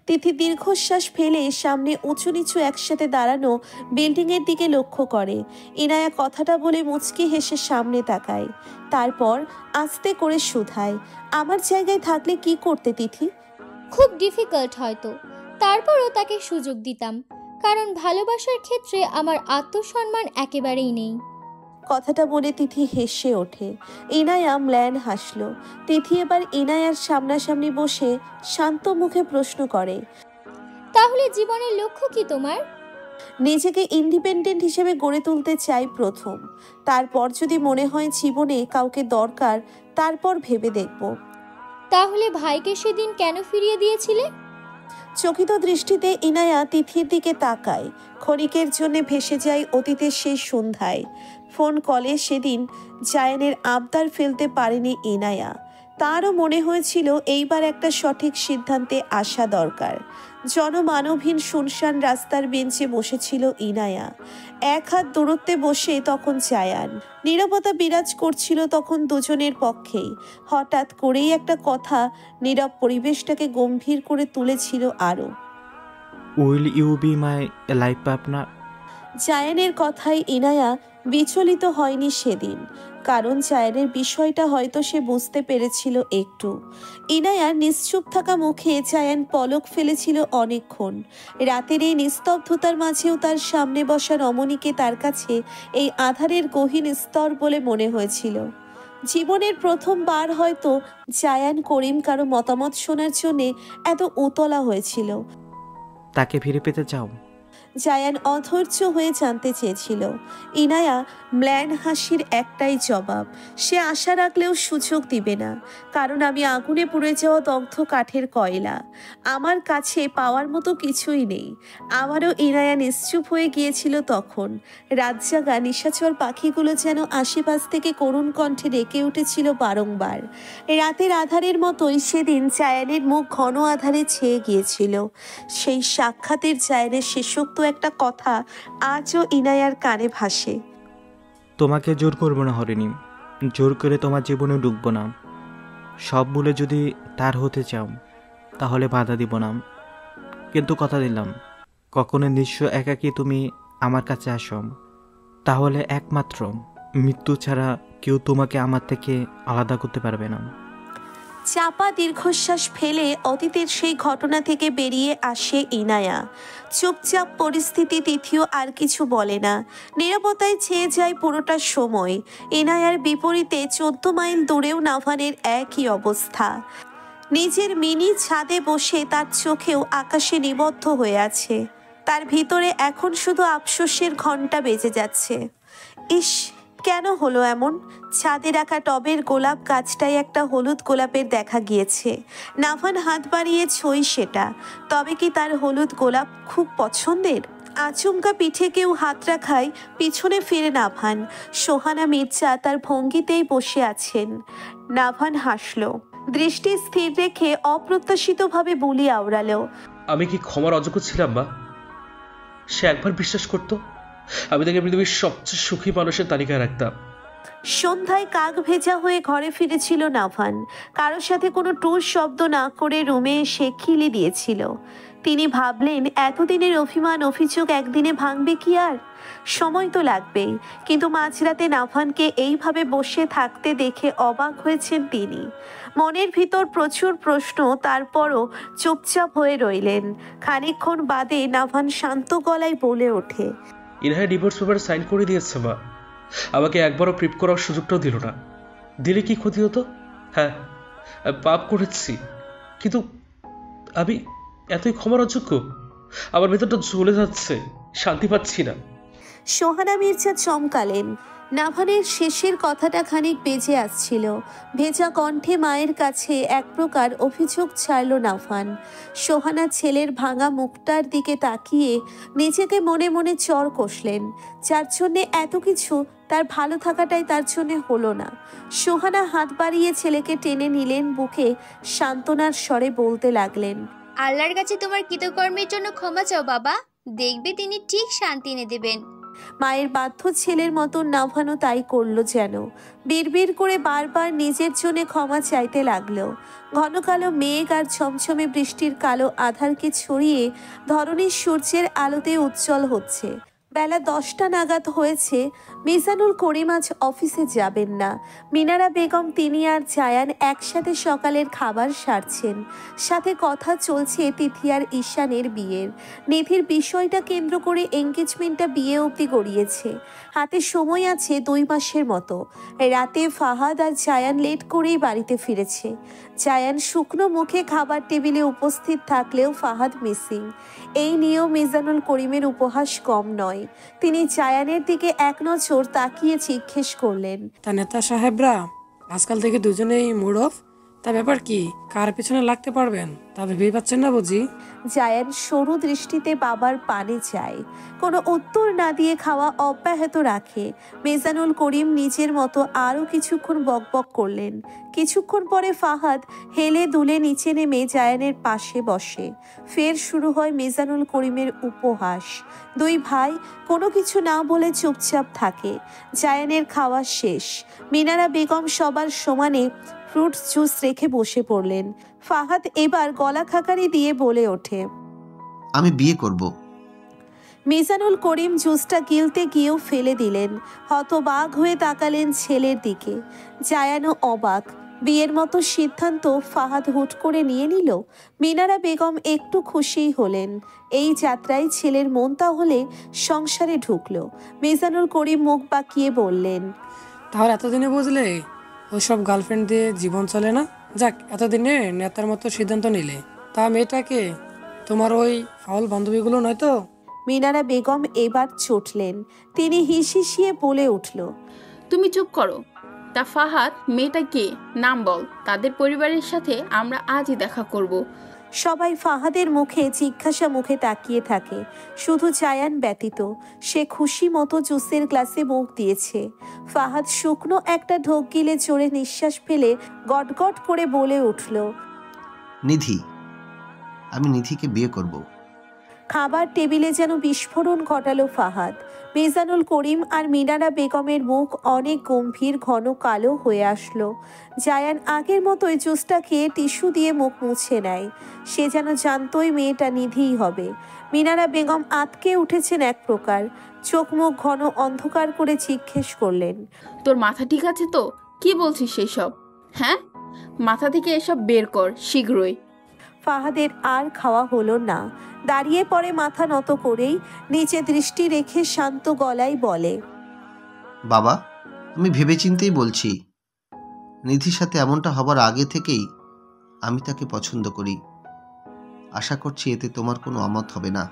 তিথি দীর্ঘশ্বাস ফেলে সামনে উঁচু নিচু একসাথে দাঁড়ানো বিল্ডিংয়ের দিকে লক্ষ্য করে। ইনায়া কথাটা বলে মুচকি হেসে সামনে তাকায়, তারপর আস্তে করে শুধায়, আমার জায়গায় থাকলে কি করতে তিথি? খুব ডিফিকাল্ট হয়তো, তারপরও তাকে সুযোগ দিতাম, কারণ ভালোবাসার ক্ষেত্রে আমার আত্মসম্মান একেবারেই নেই। কথাটা বলে তিথি হেসে ওঠে। ইনায়া ম্লান হাসল। তিথি এবার ইনায়ার সামনাসামনি বসে শান্ত মুখে প্রশ্ন করে, তাহলে জীবনের লক্ষ্য কি তোমার? নিজেকে ইন্ডিপেন্ডেন্ট হিসেবে গড়ে তুলতে চাই প্রথম, তারপর যদি মনে হয় জীবনে কাউকে দরকার তারপর ভেবে দেখব। তাহলে ভাইকে সেদিন কেন ফিরিয়ে দিয়েছিলে? চকিত দৃষ্টিতে ইনায়া তিথির দিকে তাকায়। ক্ষণিকের জন্য ভেসে যায় অতীতের সেই সন্ধ্যায়। ফোন কলে সেদিন জায়ানের আবদার ফেলতে পারেনি ইনায়া। তারও মনে হয়েছিল এইবার একটা সঠিক সিদ্ধান্তে আসা দরকার। জনমানবহীন শুনশান রাস্তার বেঞ্চে বসেছিল ইনায়া। এক হাত দূরত্বে বসে তখন জায়ান। নীরবতা বিরাজ করছিল তখন দুজনের পক্ষেই। হঠাৎ করেই একটা কথা নীরব পরিবেশটাকে গম্ভীর করে তুলেছিল আরও। Will you be my life partner? জায়ানের কথায় ইনায়া বিচলিত হয়নি সেদিন, কারণ জায়ানের বিষয়টা হয়তো সে বুঝতে পেরেছিল একটু। ইনায়ার নিশ্চুপ থাকা মুখে জায়ান পলক ফেলেছিল অনেকক্ষণ। রাতের এই নিস্তব্ধতার মাঝেও তার সামনে বসা রমণীকে তার কাছে এই আধারের গহীন স্তর বলে মনে হয়েছিল। জীবনের প্রথমবার হয়তো জায়ান করিম কারো মতামত শোনার জন্যে এত উতলা হয়েছিল। তাকে ফিরে পেতে চাও? জায়ান অধৈর্য হয়ে জানতে চেয়েছিল। ইনায়া ম্লান হাসির একটাই জবাব, সে আশা রাখলেও সুযোগ দিবে না, কারণ আমি আগুনে পুড়ে যাওয়া দগ্ধ কাঠের কয়লা। আমার কাছে পাওয়ার মতো কিছুই নেই। আমারও ইনায়া নিশ্চুপ হয়ে গিয়েছিল তখন। রাত জাগা নিশাচর পাখিগুলো যেন আশেপাশ থেকে করুণ কণ্ঠে ডেকে উঠেছিল বারংবার। রাতের আধারের মতোই সেদিন জায়ানের মুখ ঘন আধারে ছেয়ে গিয়েছিল। সেই সাক্ষাতের জায়ানের শেষোক্ত একটা কথা আজও ইনায়ার কানে ভাসে। তোমাকে জোর করবো না হরিণী, জোর করে তোমার জীবনে ঢুকবো না। সব বলে যদি তার হতে চাও তাহলে বাধা দিব না, কিন্তু কথা দিলাম কখনো নিঃস্ব একাকী তুমি আমার কাছে আসো, তাহলে একমাত্র মৃত্যু ছাড়া কেউ তোমাকে আমার থেকে আলাদা করতে পারবে না। চাপা দীর্ঘশ্বাস ফেলে অতীতের সেই ঘটনা থেকে বেরিয়ে আসে ইনায়া। চুপচাপ পরিস্থিতি। তিথিও আর কিছু বলে না। নীরবতায় ছেয়ে যায় পুরোটা সময়। ইনায়ার বিপরীতে 14 মাইল দূরেও নাভানের একই অবস্থা। নিজের মিনি ছাদে বসে তার চোখেও আকাশে নিবদ্ধ হয়ে আছে। তার ভিতরে এখন শুধু আফসোসের ঘন্টা বেজে যাচ্ছে। ইস, কেন হলো এমন? ছাদে রাখা টবের গোলাপ গাছটায় একটা হলুদ গোলাপের দেখা গিয়েছে। নাভান হাত বাড়িয়ে ছই সেটা। তবে কি তার হলুদ গোলাপ খুব পছন্দের? আচমকা পিঠে কেউ হাত রাখায় পিছনে ফিরে নাভান। সোহানা মির্জা তার ভঙ্গিতেই বসে আছেন। নাভান হাসল, দৃষ্টি স্থির রেখে অপ্রত্যাশিতভাবে বুলি আওড়ালো, আমি কি ক্ষমার অযোগ্য ছিলাম মা? সে একবার বিশ্বাস করতো আমি তাকে পৃথিবীর সবচেয়ে সুখী মানুষের তালিকায় রাখতাম। সন্ধ্যায় কাক ভেজা হয়ে ঘরে ফিরেছিল নাভান। কারোর সাথে কোনো টুস শব্দ না করে রুমে এসে খিলি দিয়েছিল। তিনি ভাবলেন এতদিনের অভিমান অভিযোগ একদিনে ভাঙবে কি আর? সময় তো লাগবেই। কিন্তু মাঝরাতে নাভানকে এইভাবে বসে থাকতে দেখে অবাক হয়েছেন তিনি। মনের ভিতর প্রচুর প্রশ্ন, তারপরও চুপচাপ হয়ে রইলেন। খানিকক্ষণ বাদে নাভান শান্ত গলায় বলে ওঠে, ইনায়া ডিভোর্স পেপারে সাইন করে দিয়েছে মা। আমাকে একবারও প্রিপ করার সুযোগটাও দিল না। দিলে কি ক্ষতি হতো? হ্যাঁ, পাপ করেছি, কিন্তু আমি এতই ক্ষমার অযোগ্য? আমার ভেতরটা জ্বলে যাচ্ছে, শান্তি পাচ্ছি না। সোহানা মির্জা চমকালেন। নাভানের শেষের কথাটা খানিক বেজে আসছিল। ভেজা কণ্ঠে মায়ের কাছে এক প্রকার অভিযোগ ছাড়ল নাভান। সোহানা ছেলের ভাঙা মুখটার দিকে তাকিয়ে নিজেকে মনে মনে চর কষলেন। যার জন্যে এত কিছু, তার ভালো থাকাটাই তার জন্যে হলো না। সোহানা হাত বাড়িয়ে ছেলেকে টেনে নিলেন বুকে, সান্ত্বনার স্বরে বলতে লাগলেন, আল্লাহর কাছে তোমার কৃতকর্মের জন্য ক্ষমা চাও বাবা, দেখবে তিনি ঠিক শান্তি এনে দেবেন। মায়ের বাধ্য ছেলের মতো নাভানো তাই করলো যেন। বিড়বিড় করে বারবার নিজের জন্য ক্ষমা চাইতে লাগলো। ঘন কালো মেঘ আর ছমছমে বৃষ্টির কালো আধারকে ছড়িয়ে ধরণীর সূর্যের আলোতে উজ্জ্বল হচ্ছে। বেলা 10টা নাগাদ হয়েছে। মিজানুল করিম আজ অফিসে যাবেন না। মিনারা বেগম, তিনি আর জায়ান একসাথে সকালের খাবার সারছেন। সাথে কথা চলছে তিথি আর ঈশানের বিয়ের। নিধির বিষয়টা কেন্দ্র করে এঙ্গেজমেন্টটা বিয়ে অবধি গড়িয়েছে। হাতে সময় আছে 2 মাসের মতো। রাতে ফাহাদ আর জায়ান লেট করেই বাড়িতে ফিরেছে। জায়ান শুকনো মুখে খাবার টেবিলে উপস্থিত থাকলেও ফাহাদ মিসিং। এই নিয়েও মিজানুল করিমের উপহাস কম নয়। তিনি জায়ানের দিকে এক নজর তাকিয়ে জিজ্ঞেস করলেন, তা নেতা সাহেবরা আজকাল থেকে দুজনেই মুড অফ, তা ব্যাপার কি? কার পেছনে লাগতে পারবেন তা ভেবেই পাচ্ছেন না বুঝি? জায়ান সরু দৃষ্টিতে বাবার পানে যায়। কোনো উত্তর না দিয়ে খাওয়া অব্যাহত রাখে। মিজানুল করিম নিজের মতো আরও কিছুক্ষণ বকবক করলেন। কিছুক্ষণ পরে ফাহাদ হেলে দুলে নিচে নেমে জায়ানের পাশে বসে। ফের শুরু হয় মিজানুল করিমের উপহাস। 2 ভাই কোনো কিছু না বলে চুপচাপ থাকে। জায়ানের খাওয়া শেষ। মিনারা বেগম সবার সমানে ফ্রুট জুস রেখে বসে পড়লেন। ফাহাদ এবার গলা খাকারি দিয়ে বলে ওঠে, আমি বিয়ে করব। মিজানুল করিম জুসটা গিলতে গিয়েও ফেলে দিলেন। হতবাক হয়ে তাকালেন ছেলের দিকে। জায়ানও অবাক। বিয়ের মতো সিদ্ধান্ত ফাহাদ হুট করে নিয়ে নিল। মিনারা বেগম একটু খুশিই হলেন। এই যাত্রায় ছেলের মন তাহলে সংসারে ঢুকলো। মিজানুল করিম মুখ বাঁকিয়ে বললেন, তাহলে এতদিনে বুঝলে ওইসব গার্লফ্রেন্ড দিয়ে জীবন চলে না? যাক, এতদিনে নেতার মতো সিদ্ধান্ত নিলে। তা মেয়েটাকে তোমার ওই ফাউল বান্ধবীগুলো নয় তো? মিনারা বেগম এবার চটলেন। তিনি হিসিয়ে বলে উঠল, তুমি চুপ করো। তা ফাহাদ মেয়েটা কে? নাম বল। তাদের পরিবারের সাথে আমরা আজই দেখা করব। সবাই ফাহাদের মুখে জিজ্ঞাসা মুখে তাকিয়ে থাকে, শুধু জায়ান ব্যতীত। সে খুশি মতো জুসের গ্লাসে মুখ দিয়েছে। ফাহাদ শুকনো একটা ঢোক গিলে জোরে নিঃশ্বাস ফেলে গটগট করে বলে উঠল, নিধি, আমি নিধিকে বিয়ে করব। খাবার টেবিলে যেন বিস্ফোরণ ঘটালো ফাহাদ। মিজানুল করিম আর মিনারা বেগমের মুখ অনেক গম্ভীর, ঘন কালো হয়ে আসলো। জায়ান আগের মতোই জুসটা খেয়ে টিস্যু দিয়ে মুখ মুছে নেয়। সে যেন জানতোই মেয়েটা নিধিই হবে। মিনারা বেগম আতকে উঠেছেন এক প্রকার। চোখ মুখ ঘন অন্ধকার করে জিজ্ঞেস করলেন, তোর মাথা ঠিক আছে তো? কি বলছিস সেই সব? হ্যাঁ, মাথা থেকে এসব বের কর শীঘ্রই। ফাহাদের আর খাওয়া হলো না। দাঁড়িয়ে পড়ে মাথা নত করেই, নিচে দৃষ্টি রেখে শান্ত গলায় বলে, বাবা, আমি ভেবেচিন্তেই বলছি। নিধির সাথে এমনটা হবার আগে থেকেই আমি তাকে পছন্দ করি। আশা করছি এতে তোমার কোনো আমত হবে না।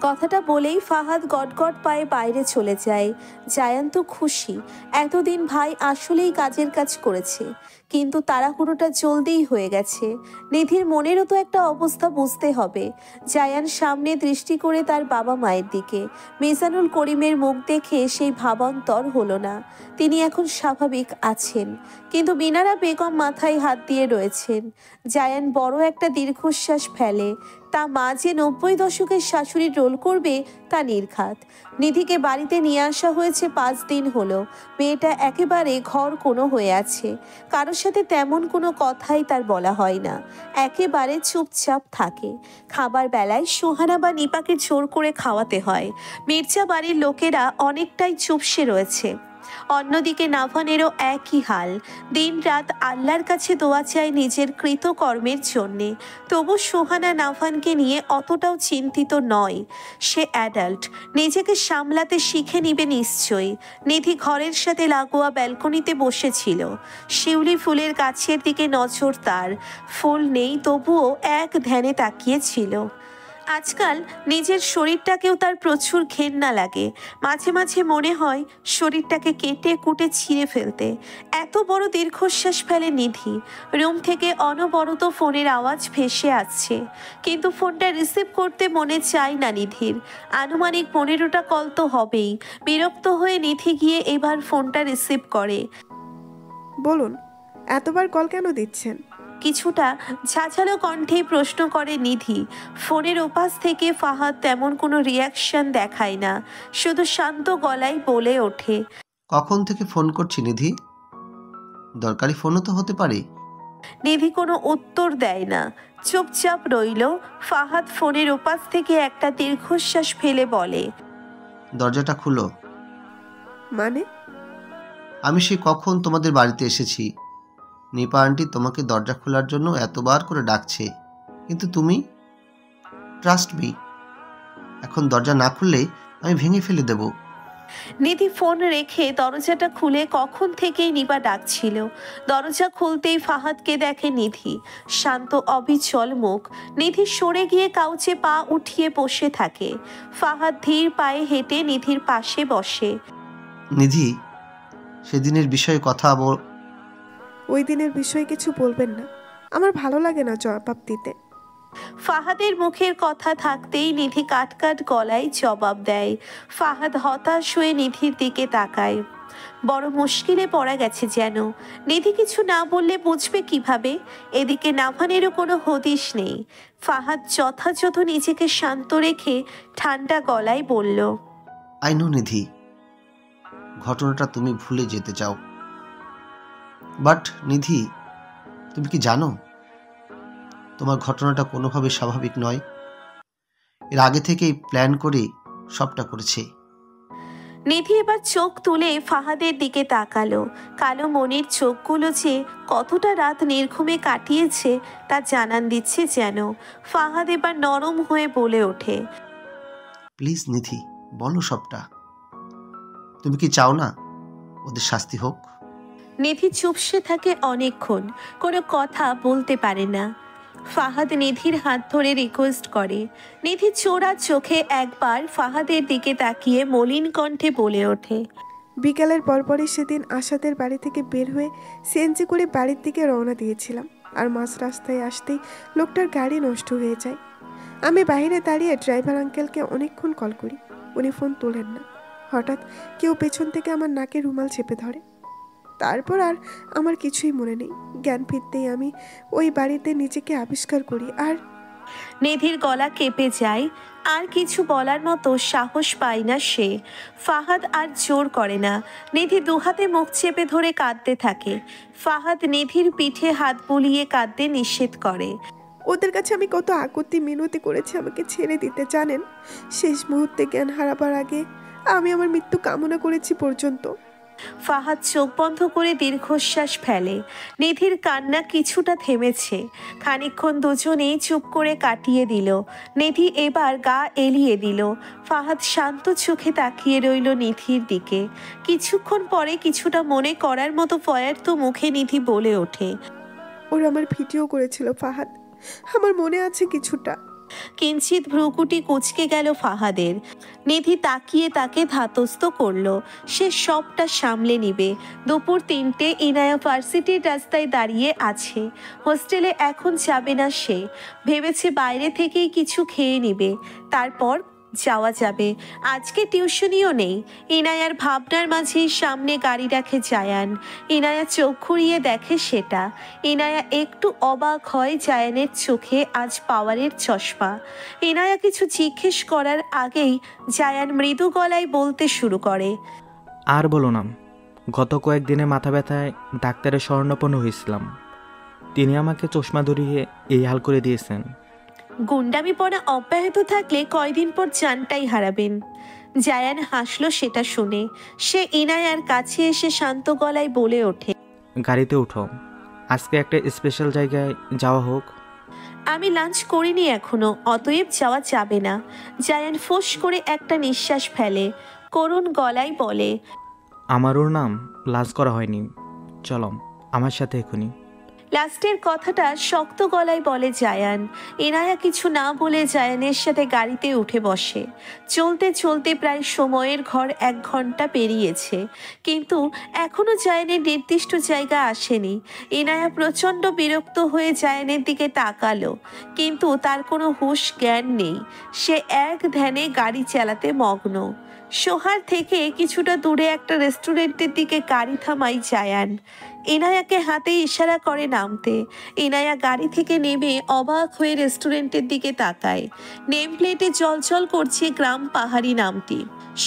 কথাটা বলেই ফাহাদ গটগট পায়ে বাইরে চলে যায়। জায়ান তো খুশি। এতদিন ভাই আসলেই কাজের কাজ করেছে, কিন্তু তাড়াহুড়োটা জলদিই হয়ে গেছে। নিধির মনেরও তো একটা অবস্থা বুঝতে হবে। জায়ান সামনে দৃষ্টি করে তার বাবা মায়ের দিকে। মিজানুল করিমের মুখ দেখে সেই ভাবান্তর হলো না। তিনি এখন স্বাভাবিক আছেন, কিন্তু মিনারা বেগম মাথায় হাত দিয়ে রয়েছেন। জায়ান বড় একটা দীর্ঘশ্বাস ফেলে। তা মা যে 90 দশকের শাশুড়ির রোল করবে তা নির্ঘাত। নিধিকে বাড়িতে নিয়ে আসা হয়েছে 5 দিন হলো। মেয়েটা একেবারে ঘর কোনো হয়ে আছে। কারোর সাথে তেমন কোনো কথাই তার বলা হয় না। একেবারে চুপচাপ থাকে। খাবার বেলায় সোহানা বা নিপাকে জোর করে খাওয়াতে হয়। মির্জা বাড়ির লোকেরা অনেকটাই চুপসে রয়েছে। অন্যদিকে নাভানেরও একই হাল। দিন রাত আল্লাহর কাছে দোয়া চায় নিজের কৃতকর্মের জন্যে। তবু সোহানা নাভানকে নিয়ে অতটাও চিন্তিত নয়। সে অ্যাডাল্ট, নিজেকে সামলাতে শিখে নিবে নিশ্চয়ই। নিধি ঘরের সাথে লাগোয়া ব্যালকনিতে বসেছিল। শিউলি ফুলের গাছের দিকে নজর তার। ফুল নেই, তবুও এক ধ্যানে তাকিয়েছিল। আজকাল নিজের শরীরটাকেও তার প্রচুর ঘেন্না লাগে। মাঝে মাঝে মনে হয় শরীরটাকে কেটে কুটে ছিঁড়ে ফেলতে। এত বড় দীর্ঘশ্বাস ফেলে নিধি। রুম থেকে অনবরত ফোনের আওয়াজ ভেসে আসছে, কিন্তু ফোনটা রিসিভ করতে মনে চায় না নিধির। আনুমানিক 15টা কল তো হবেই। বিরক্ত হয়ে নিধি গিয়ে এবার ফোনটা রিসিভ করে। বলুন, এতবার কল কেন দিচ্ছেন? কিছুটা ঝাঁঝালো কণ্ঠে প্রশ্ন করে নিধি। ফোনের ওপাশ থেকে ফাহাদ তেমন কোনো রিয়াকশন দেখায় না, শুধু শান্ত গলায় বলে ওঠে, কখন থেকে ফোন করছি নিধি? দরকারি ফোনও তো হতে পারে। নিধি কোনো উত্তর দেয় না, চুপচাপ রইল। ফাহাদ ফোনের ওপাশ থেকে একটা দীর্ঘশ্বাস ফেলে বলে, দরজাটা খুলো। মানে? আমি সে কখন তোমাদের বাড়িতে এসেছি, নিপা আন্টি তোমাকে দরজা খোলার জন্য এতবার করে ডাকছে, কিন্তু তুমি ট্রাস্ট মি, এখন দরজা না খুললে আমি ভেঙে ফেলে দেব। নিধি ফোন রেখে দরজাটা খুলে কখন থেকেই নিপা ডাকছিল। দরজা খুলতেই ফাহাদকে দেখে নিধি, শান্ত অবিচল মুখ। নিধি সরে গিয়ে কাউচে পা উঠিয়ে বসে থাকে। ফাহাদ ধীর পায়ে হেঁটে নিধির পাশে বসে। নিধি, সেদিনের বিষয়ে কথা ওই দিনের বিষয়ে কিছু বলবেন না, আমার ভালো লাগে না জবাব দিতে। ফাহাদের মুখের কথা থাকতেই নিধি কাট কাট গলায় জবাব দেয়। ফাহাদ হতাশ হয়ে নিধির দিকে তাকায়। বড় মুশকিলে পড়া গেছে যেন। নিধি কিছু না বললে বুঝবে কিভাবে? এদিকে নাভানেরও কোনো হদিশ নেই। ফাহাদ যথাযথ নিজেকে শান্ত রেখে ঠান্ডা গলায় বলল, আই নো নিধি, ঘটনাটা তুমি ভুলে যেতে চাও, বাট নিধি, তুমি কি জানো তোমার ঘটনাটা কোনোভাবে স্বাভাবিক নয়? এর আগে থেকেই প্ল্যান করে সবটা করেছে। নিধি এবার চোখ তুলে ফাহাদের দিকে তাকালো। কালো মনির চোখগুলো যে কতটা রাত নির্ঘুমে কাটিয়েছে তা জানান দিচ্ছে যেন। ফাহাদ এবার নরম হয়ে বলে ওঠে, প্লিজ নিধি, বলো সবটা। তুমি কি চাও না ওদের শাস্তি হোক? নিধি চুপসে থাকে অনেকক্ষণ, কোনো কথা বলতে পারে না। ফাহাদ নিধির হাত ধরে রিকোয়েস্ট করে। নিধি চোরা চোখে একবার ফাহাদের দিকে তাকিয়ে মলিন কণ্ঠে বলে ওঠে, বিকালের পরপরই সেদিন আশাদের বাড়ি থেকে বের হয়ে সিএনজি করে বাড়ির দিকে রওনা দিয়েছিলাম, আর মাঝ রাস্তায় আসতেই লোকটার গাড়ি নষ্ট হয়ে যায়। আমি বাইরে দাঁড়িয়ে ড্রাইভার আঙ্কেলকে অনেকক্ষণ কল করি, উনি ফোন তোলেন না। হঠাৎ কেউ পেছন থেকে আমার নাকে রুমাল চেপে ধরে। তারপর আর আমার কিছুই মনে নেই। জ্ঞান ফিরতেই আমি ওই বাড়িতে নিজেকে আবিষ্কার করি। আর নিধির গলা কেঁপে যায়, আর কিছু বলার মতো সাহস পায় না সে। ফাহাদ আর জোর করে না। নিধি দুহাতে মুখ চেপে ধরে কাঁদতে থাকে। ফাহাদ নিধির পিঠে হাত বুলিয়ে কাঁদতে নিষেধ করে। ওদের কাছে আমি কত আকুতি মিনতি করেছি আমাকে ছেড়ে দিতে, জানেন? শেষ মুহূর্তে জ্ঞান হারাবার আগে আমি আমার মৃত্যু কামনা করেছি পর্যন্ত। ফাহাদ চোখ বন্ধ করে দীর্ঘশ্বাস ফেলে। নিধির কান্না কিছুটা থেমেছে। খানিকক্ষণ দুজনেই চুপ করে কাটিয়ে দিল। নিধি এবার গা এলিয়ে দিল। ফাহাদ শান্ত চোখে তাকিয়ে রইল নিধির দিকে। কিছুক্ষণ পরে কিছুটা মনে করার মতো ফয়ার্ত মুখে নিধি বলে ওঠে, ওরা আমার ভিডিও করেছিল ফাহাদ, আমার মনে আছে কিছুটা। কিঞ্চিত ভ্রুকুটি কুঁচকে গেল ফাহাদের। নিধি তাকিয়ে তাকে ধাতস্থ করলো, সে সবটা সামলে নিবে। দুপুর 3টে, ইনায়া ভার্সিটির রাস্তায় দাঁড়িয়ে আছে। হোস্টেলে এখন যাবে না সে। ভেবেছে বাইরে থেকেই কিছু খেয়ে নিবে, তারপর যাওয়া যাবে। আজকে টিউশনিও নেই। ইনায়ার ভাবনার মাঝেই সামনে গাড়ি রাখে জায়ান। ইনায়া চোখ ঘুরিয়ে দেখে সেটা। ইনায়া একটু অবাক হয় জায়ানের চোখে আজ পাওয়ারের চশমা। ইনায়া কিছু জিজ্ঞেস করার আগেই জায়ান মৃদু গলায় বলতে শুরু করে, আর বলো না, গত কয়েকদিনে মাথা ব্যথায় ডাক্তারের শরণাপন্ন হয়েছিলাম। তিনি আমাকে চশমা ধরিয়ে এই হাল করে দিয়েছেন। গুন্ডামি পড়া অব্যাহত থাকলে কয়দিন পর জানটাই হারাবেন। জায়ান হাসলো সেটা শুনে। সে ইনায়ার কাছে এসে শান্ত গলায় বলে ওঠে, গাড়িতে উঠো, আজকে একটা স্পেশাল জায়গায় যাওয়া হোক। আমি লাঞ্চ করিনি এখনো, অতএব যাওয়া যাবে না। জায়ান ফোঁস করে একটা নিঃশ্বাস ফেলে, করুণ গলায় বলে, আমার ওর নাম লাঞ্চ করা হয়নি, চলো আমার সাথে এখনই। লাস্টের কথাটা শক্ত গলায় বলে জায়ান। ইনায়া কিছু না বলে জায়ানের সাথে গাড়িতে উঠে বসে। চলতে চলতে প্রায় সময়ের ঘর 1 ঘন্টা পেরিয়েছে, কিন্তু এখনো জায়ানের নির্দিষ্ট জায়গা আসেনি। ইনায়া প্রচণ্ড বিরক্ত হয়ে জায়ানের দিকে তাকালো, কিন্তু তার কোনো হুঁশ জ্ঞান নেই। সে এক ধ্যানে গাড়ি চালাতে মগ্ন। সোহার থেকে কিছুটা দূরে একটা রেস্টুরেন্টের দিকে গাড়ি থামাই জায়ান। ইনায়াকে হাতে ইশারা করে নামতে। ইনায়া গাড়ি থেকে নেমে অবাক হয়ে রেস্টুরেন্টের দিকে তাকায়। নেম প্লেটে জলজল করছে গ্রাম পাহাড়ি নামটি।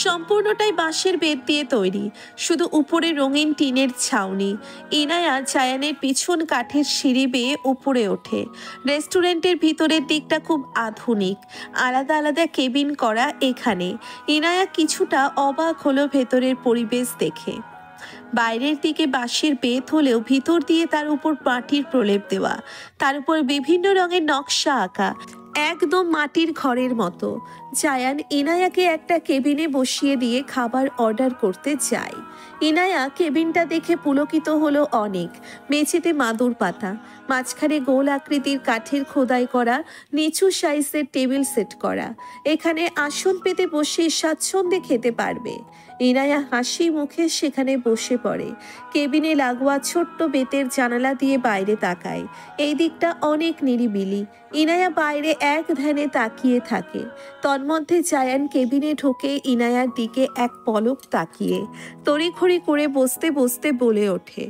সম্পূর্ণটাই বাঁশের বেত দিয়ে তৈরি, শুধু উপরে রঙিন টিনের ছাউনি। ইনায়া জায়ানের পিছন কাঠের সিঁড়ি বেয়ে উপরে ওঠে। রেস্টুরেন্টের ভিতরের দিকটা খুব আধুনিক, আলাদা আলাদা কেবিন করা এখানে। ইনায়া কিছুটা অবাক হলো ভেতরের পরিবেশ দেখে। বাইরের দিকে বাঁশের বেত হলেও ভিতর দিয়ে তার উপর মাটির প্রলেপ দেওয়া, তার উপর বিভিন্ন রঙের নকশা আঁকা, একদম মাটির ঘরের মতো। জায়ান ইনায়াকে একটা কেবিনে বসিয়ে দিয়ে খাবার অর্ডার করতে যায়। ইনায়া কেবিনটা দেখে পুলকিত হলো অনেক। মেঝেতে মাদুর পাতা, মাঝখানে গোল আকৃতির কাঠের খোদাই করা নিচু সাইজের টেবিল সেট করা। এখানে আসন পেতে বসে স্বাচ্ছন্দ্যে খেতে পারবে। ইনায়া হাসি মুখে সেখানে বসে পড়ে। কেবিনে লাগোয়া ছোট্ট বেতের জানালা দিয়ে বাইরে তাকায়। এই দিকটা অনেক নিরিবিলি। ইনায়া বাইরে এক ধ্যানে তাকিয়ে থাকে। তন্মধ্যে জায়ান কেবিনে ঢোকে ইনায়ার দিকে এক পলক তাকিয়ে তড়িঘড়ি করে বসতে বসতে বলে ওঠে,